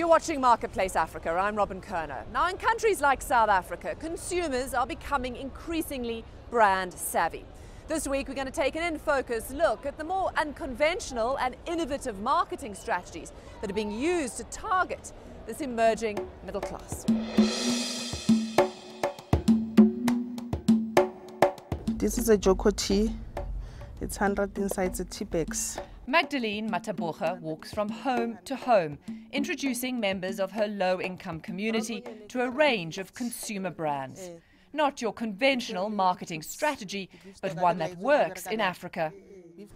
You're watching Marketplace Africa. I'm Robin Kerner. Now, in countries like South Africa, consumers are becoming increasingly brand savvy. This week, we're going to take an in-focus look at the more unconventional and innovative marketing strategies that are being used to target this emerging middle class. This is a Joko tea. It's 100 inside the tea bags. Magdalene Mataboga walks from home to home, introducing members of her low-income community to a range of consumer brands. Not your conventional marketing strategy, but one that works in Africa.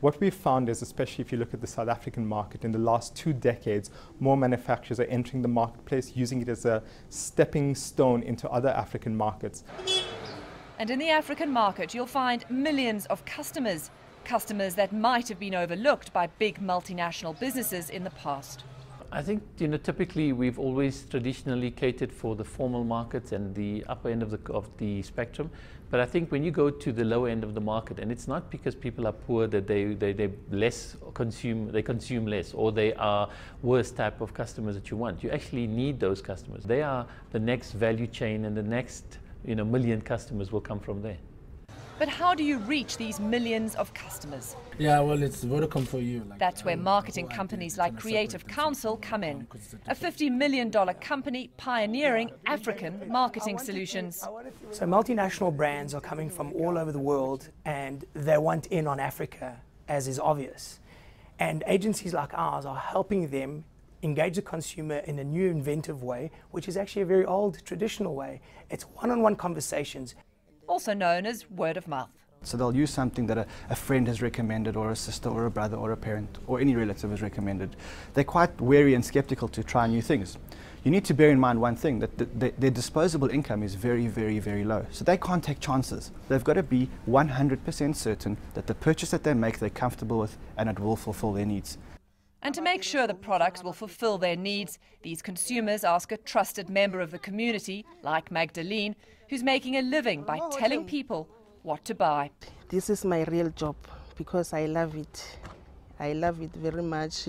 What we've found is, especially if you look at the South African market, in the last 2 decades, more manufacturers are entering the marketplace, using it as a stepping stone into other African markets. And in the African market, you'll find millions of customers that might have been overlooked by big multinational businesses in the past. I think, typically we've always traditionally catered for the formal markets and the upper end of the spectrum. But I think when you go to the lower end of the market, and it's not because people are poor that they consume less, or they are worse type of customers that you want. You actually need those customers. They are the next value chain, and the next million customers will come from there. But how do you reach these millions of customers? Yeah, well, it's Vodacom for you. That's where marketing companies like Creative Counsel come in. A $50 million company pioneering African marketing solutions. So multinational brands are coming from all over the world and they want in on Africa, as is obvious. And agencies like ours are helping them engage the consumer in a new inventive way, which is actually a very old traditional way. It's one-on-one conversations. Also known as word of mouth. So they'll use something that a friend has recommended, or a sister or a brother or a parent or any relative has recommended. They're quite wary and skeptical to try new things. You need to bear in mind one thing, that their disposable income is very, very, very low. So they can't take chances. They've got to be 100% certain that the purchase that they make they're comfortable with and it will fulfill their needs. And to make sure the products will fulfill their needs, these consumers ask a trusted member of the community, like Magdalene, who's making a living by telling people what to buy. This is my real job because I love it. I love it very much,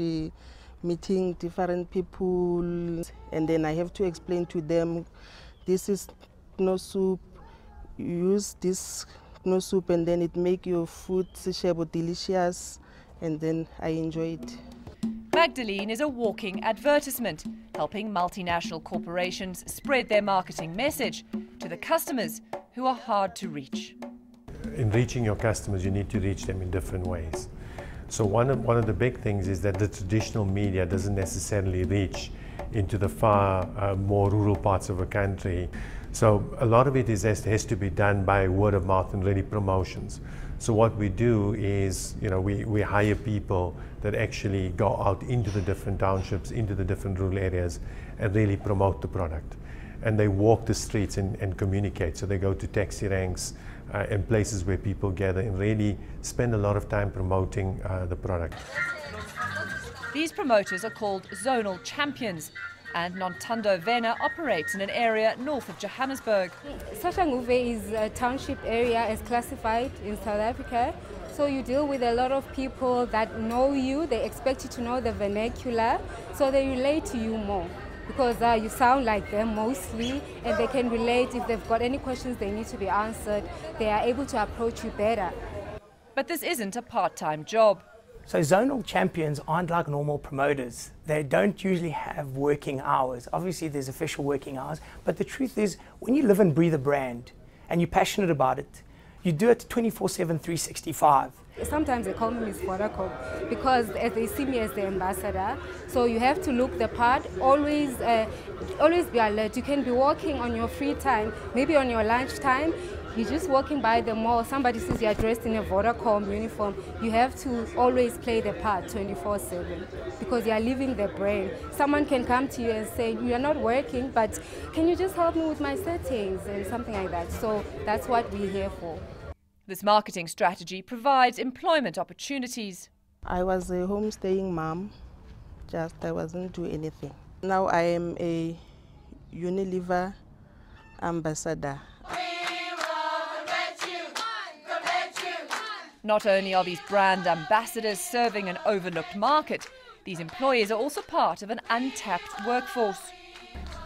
meeting different people, and then I have to explain to them, this is no soup, you use this no soup and then it make your food delicious, and then I enjoy it. Magdalene is a walking advertisement, helping multinational corporations spread their marketing message to the customers who are hard to reach. In reaching your customers, you need to reach them in different ways. So one of the big things is that the traditional media doesn't necessarily reach into the far more rural parts of a country. So a lot of it has to be done by word of mouth and really promotions. So what we do is, we hire people that actually go out into the different townships, into the different rural areas, and really promote the product. And they walk the streets and communicate. So they go to taxi ranks and places where people gather and really spend a lot of time promoting the product. These promoters are called Zonal Champions, and Nontando Vena operates in an area north of Johannesburg. Soshanguve is a township area as classified in South Africa. So you deal with a lot of people that know you, they expect you to know the vernacular, so they relate to you more. Because you sound like them mostly, and they can relate. If they've got any questions they need to be answered, they are able to approach you better. But this isn't a part-time job. So Zonal Champions aren't like normal promoters. They don't usually have working hours. Obviously there's official working hours, but the truth is, when you live and breathe a brand and you're passionate about it, you do it 24/7, 365. Sometimes they call me Miss Vodacom because they see me as the ambassador. So you have to look the part, always be alert. You can be walking on your free time, maybe on your lunch time. You're just walking by the mall, somebody says you're dressed in a Vodacom uniform. You have to always play the part 24/7 because you're living the brand. Someone can come to you and say, you're not working, but can you just help me with my settings and something like that. So that's what we're here for. This marketing strategy provides employment opportunities. I was a homestaying mom, I wasn't doing anything. Now I am a Unilever ambassador. Not only are these brand ambassadors serving an overlooked market, These employers are also part of an untapped workforce.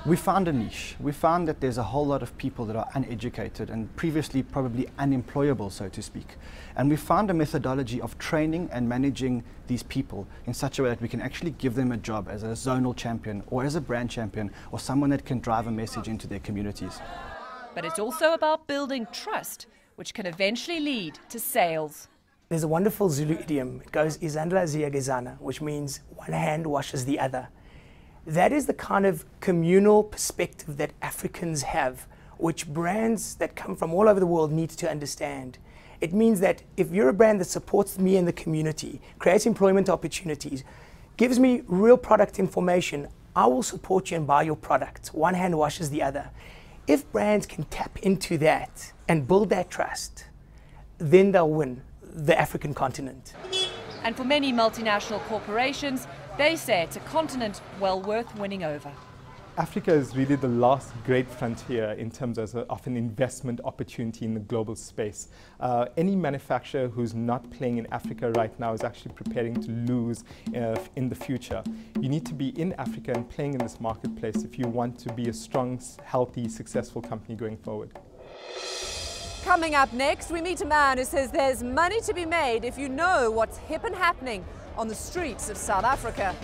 We found a niche. We found that there's a whole lot of people that are uneducated and previously probably unemployable, so to speak. And we found a methodology of training and managing these people in such a way that we can actually give them a job as a zonal champion or as a brand champion or someone that can drive a message into their communities. But it's also about building trust, which can eventually lead to sales. There's a wonderful Zulu idiom. It goes, Izandla ziyagezana, which means one hand washes the other. That is the kind of communal perspective that Africans have, which brands that come from all over the world need to understand. It means that if you're a brand that supports me in the community, creates employment opportunities, gives me real product information, I will support you and buy your product. One hand washes the other. If brands can tap into that and build that trust, then they'll win the African continent. And for many multinational corporations, they say it's a continent well worth winning over. Africa is really the last great frontier in terms of an investment opportunity in the global space. Any manufacturer who's not playing in Africa right now is actually preparing to lose in the future. You need to be in Africa and playing in this marketplace if you want to be a strong, healthy, successful company going forward. Coming up next, we meet a man who says there's money to be made if you know what's hip and happening on the streets of South Africa.